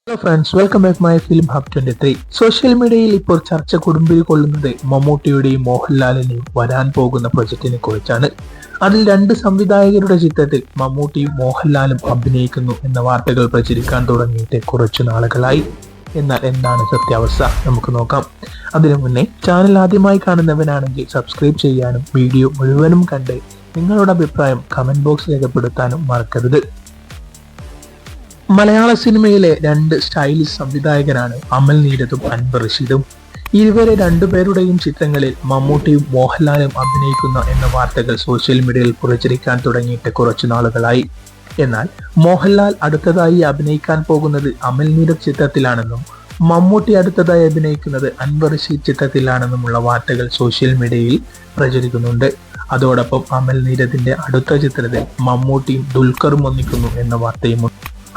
Hello friends, welcome back my film hub 23. Social മീഡിയയിൽ ഇപ്പോൾ ചർച്ച കൊടുമ്പിരി കൊള്ളുന്നത് മമ്മൂട്ടിയുടെയും മോഹൻലാലിന്റെയും വരാൻ പോകുന്ന പ്രൊജക്റ്റിനെ കുറിച്ചാണ്. അതിൽ രണ്ട് സംവിധായകരുടെ ചിത്രത്തിൽ മമ്മൂട്ടിയും മോഹൻലാലും അഭിനയിക്കുന്നു എന്ന വാർത്തകൾ പ്രചരിക്കാൻ തുടങ്ങിയിട്ട് കുറച്ചു നാളുകളായി. എന്നാൽ എന്താണ് സത്യാവസ്ഥ നമുക്ക് നോക്കാം. അതിനു മുന്നേ ചാനൽ ആദ്യമായി കാണുന്നവനാണെങ്കിൽ സബ്സ്ക്രൈബ് ചെയ്യാനും വീഡിയോ മുഴുവനും കണ്ട് നിങ്ങളുടെ അഭിപ്രായം കമന്റ് ബോക്സ് രേഖപ്പെടുത്താനും മറക്കരുത്. മലയാള സിനിമയിലെ രണ്ട് സ്റ്റൈലിഷ് സംവിധായകരാണ് അമൽ നീരദും അൻവർ റഷീദും. ഇവരെ രണ്ടുപേരുടെയും ചിത്രങ്ങളിൽ മമ്മൂട്ടിയും മോഹൻലാലും അഭിനയിക്കുന്ന എന്ന വാർത്തകൾ സോഷ്യൽ മീഡിയയിൽ പ്രചരിക്കാൻ തുടങ്ങിയിട്ട് കുറച്ചു നാളുകളായി. എന്നാൽ മോഹൻലാൽ അടുത്തതായി അഭിനയിക്കാൻ പോകുന്നത് അമൽ നീരദ് ചിത്രത്തിലാണെന്നും മമ്മൂട്ടി അടുത്തതായി അഭിനയിക്കുന്നത് അൻവർ റഷീദ് ചിത്രത്തിലാണെന്നുമുള്ള വാർത്തകൾ സോഷ്യൽ മീഡിയയിൽ പ്രചരിക്കുന്നുണ്ട്. അതോടൊപ്പം അമൽ നീരദിന്റെ അടുത്ത ചിത്രത്തിൽ മമ്മൂട്ടിയും ദുൽഖറും ഒന്നിക്കുന്നു എന്ന വാർത്തയും.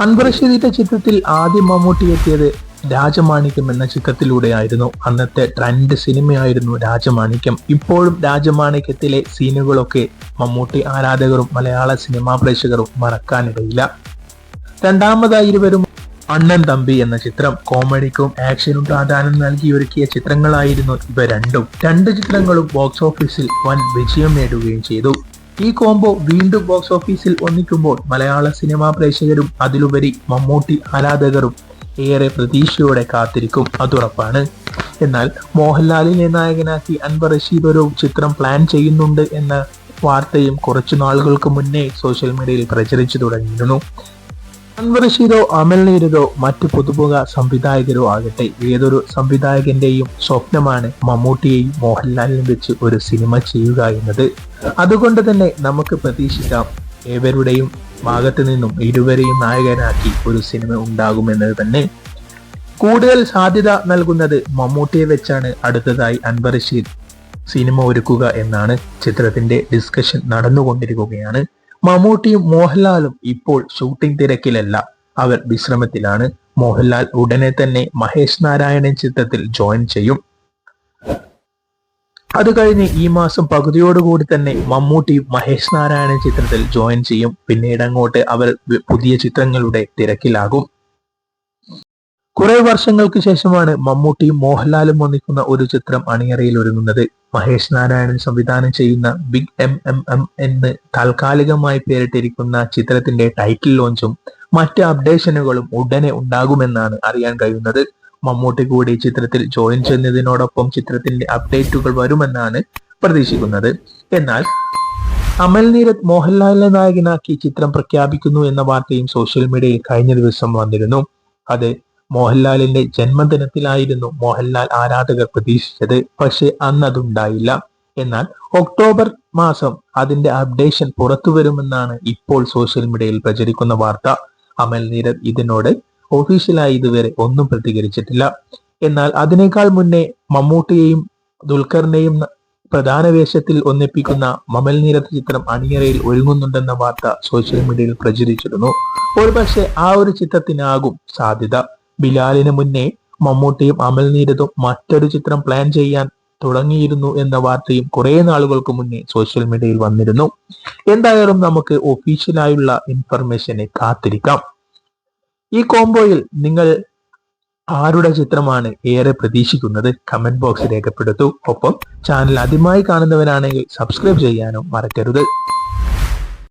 അൻവർ റഷീദിന്റെ ചിത്രത്തിൽ ആദ്യം മമ്മൂട്ടി എത്തിയത് രാജമാണിക്യം എന്ന ചിത്രത്തിലൂടെയായിരുന്നു. അന്നത്തെ ട്രെൻഡ് സിനിമയായിരുന്നു രാജമാണിക്യം. ഇപ്പോഴും രാജമാണിക്യത്തിലെ സീനുകളൊക്കെ മമ്മൂട്ടി ആരാധകരും മലയാള സിനിമാ പ്രേക്ഷകരും മറക്കാനിടയില്ല. രണ്ടാമതായി ഇരുവരും അണ്ണൻ തമ്പി എന്ന ചിത്രം കോമഡിക്കും ആക്ഷനും പ്രാധാന്യം നൽകി ഒരുക്കിയ ചിത്രങ്ങളായിരുന്നു ഇവ രണ്ടും. രണ്ട് ചിത്രങ്ങളും ബോക്സ് ഓഫീസിൽ വൻ വിജയം നേടുകയും ചെയ്തു. ഈ കോംബോ വീണ്ടും ബോക്സ് ഓഫീസിൽ ഒന്നിക്കുമ്പോൾ മലയാള സിനിമാ പ്രേക്ഷകരും അതിലുപരി മമ്മൂട്ടി ആരാധകരും ഏറെ പ്രതീക്ഷയോടെ കാത്തിരിക്കും, അതുറപ്പാണ്. എന്നാൽ മോഹൻലാലിനെ നായകനാക്കി അൻവർ റഷീദ് ഒരു ചിത്രം പ്ലാൻ ചെയ്യുന്നുണ്ട് എന്ന വാർത്തയും കുറച്ചു നാളുകൾക്ക് മുന്നേ സോഷ്യൽ മീഡിയയിൽ പ്രചരിച്ചു തുടങ്ങിയിരുന്നു. അൻവർ റഷീദോ അമൽ നീരദോ മറ്റു പുതുമുഖ സംവിധായകരോ ആകട്ടെ, ഏതൊരു സംവിധായകന്റെയും സ്വപ്നമാണ് മമ്മൂട്ടിയെയും മോഹൻലാലിനെയും വെച്ച് ഒരു സിനിമ ചെയ്യുക എന്നത്. അതുകൊണ്ട് തന്നെ നമുക്ക് പ്രതീക്ഷിക്കാം ഏവരുടെയും ഭാഗത്തു നിന്നും ഇരുവരെയും നായകനാക്കി ഒരു സിനിമ ഉണ്ടാകുമെന്നത് തന്നെ. കൂടുതൽ സാധ്യത നൽകുന്നത് മമ്മൂട്ടിയെ വെച്ചാണ് അടുത്തതായി അൻവർ റഷീദ് സിനിമ ഒരുക്കുക എന്നാണ്. ചിത്രത്തിന്റെ ഡിസ്കഷൻ നടന്നുകൊണ്ടിരിക്കുകയാണ്. മമ്മൂട്ടിയും മോഹൻലാലും ഇപ്പോൾ ഷൂട്ടിംഗ് തിരക്കിലല്ല, അവർ വിശ്രമത്തിലാണ്. മോഹൻലാൽ ഉടനെ തന്നെ മഹേഷ് നാരായണൻ ചിത്രത്തിൽ ജോയിൻ ചെയ്യും. അത് കഴിഞ്ഞ് ഈ മാസം പകുതിയോടുകൂടി തന്നെ മമ്മൂട്ടിയും മഹേഷ് നാരായണൻ ചിത്രത്തിൽ ജോയിൻ ചെയ്യും. പിന്നീട് അങ്ങോട്ട് അവർ പുതിയ ചിത്രങ്ങളുടെ തിരക്കിലാകും. കുറെ വർഷങ്ങൾക്ക് ശേഷമാണ് മമ്മൂട്ടിയും മോഹൻലാലും ഒന്നിക്കുന്ന ഒരു ചിത്രം അണിയറയിൽ ഒരുങ്ങുന്നത്. മഹേഷ് നാരായണൻ സംവിധാനം ചെയ്യുന്ന ബിഗ് എം എന്ന് താൽക്കാലികമായി പേരിട്ടിരിക്കുന്ന ചിത്രത്തിന്റെ ടൈറ്റിൽ ലോഞ്ചും മറ്റ് അപ്ഡേഷനുകളും ഉടനെ ഉണ്ടാകുമെന്നാണ് അറിയാൻ കഴിയുന്നത്. മമ്മൂട്ടി കൂടി ചിത്രത്തിൽ ജോയിൻ ചെയ്യുന്നതിനോടൊപ്പം ചിത്രത്തിന്റെ അപ്ഡേറ്റുകൾ വരുമെന്നാണ് പ്രതീക്ഷിക്കുന്നത്. എന്നാൽ അമൽ നീരദ് മോഹൻലാലിനെ നായകനാക്കി ചിത്രം പ്രഖ്യാപിക്കുന്നു എന്ന വാർത്തയും സോഷ്യൽ മീഡിയയിൽ കഴിഞ്ഞ ദിവസം വന്നിരുന്നു. അത് മോഹൻലാലിന്റെ ജന്മദിനത്തിലായിരുന്നു മോഹൻലാൽ ആരാധകർ പ്രതീക്ഷിച്ചത്. പക്ഷെ അന്ന് അതുണ്ടായില്ല. എന്നാൽ ഒക്ടോബർ മാസം അതിന്റെ അപ്ഡേഷൻ പുറത്തു വരുമെന്നാണ് ഇപ്പോൾ സോഷ്യൽ മീഡിയയിൽ പ്രചരിക്കുന്ന വാർത്ത. അമൽ നീരദ് ഇതിനോട് ഒഫീഷ്യലായി ഇതുവരെ ഒന്നും പ്രതികരിച്ചിട്ടില്ല. എന്നാൽ അതിനേക്കാൾ മുന്നേ മമ്മൂട്ടിയെയും ദുൽഖറിനെയും പ്രധാന വേഷത്തിൽ ഒന്നിപ്പിക്കുന്ന അമൽ നീരദ് ചിത്രം അണിയറയിൽ ഒരുങ്ങുന്നുണ്ടെന്ന വാർത്ത സോഷ്യൽ മീഡിയയിൽ പ്രചരിച്ചിരുന്നു. ഒരുപക്ഷെ ആ ഒരു ചിത്രത്തിനാകും സാധ്യത. ബിലാലിന് മുന്നേ മമ്മൂട്ടിയും അമൽ നീരദും മറ്റൊരു ചിത്രം പ്ലാൻ ചെയ്യാൻ തുടങ്ങിയിരുന്നു എന്ന വാർത്തയും കുറെ നാളുകൾക്ക് മുന്നേ സോഷ്യൽ മീഡിയയിൽ വന്നിരുന്നു. എന്തായാലും നമുക്ക് ഒഫീഷ്യലായുള്ള ഇൻഫർമേഷനെ കാത്തിരിക്കാം. ഈ കോംബോയിൽ നിങ്ങൾ ആരുടെ ചിത്രമാണ് ഏറെ പ്രതീക്ഷിക്കുന്നത്? കമന്റ് ബോക്സ് രേഖപ്പെടുത്തൂ. ഒപ്പം ചാനൽ ആദ്യമായി കാണുന്നവരാണെങ്കിൽ സബ്സ്ക്രൈബ് ചെയ്യാനും മറക്കരുത്.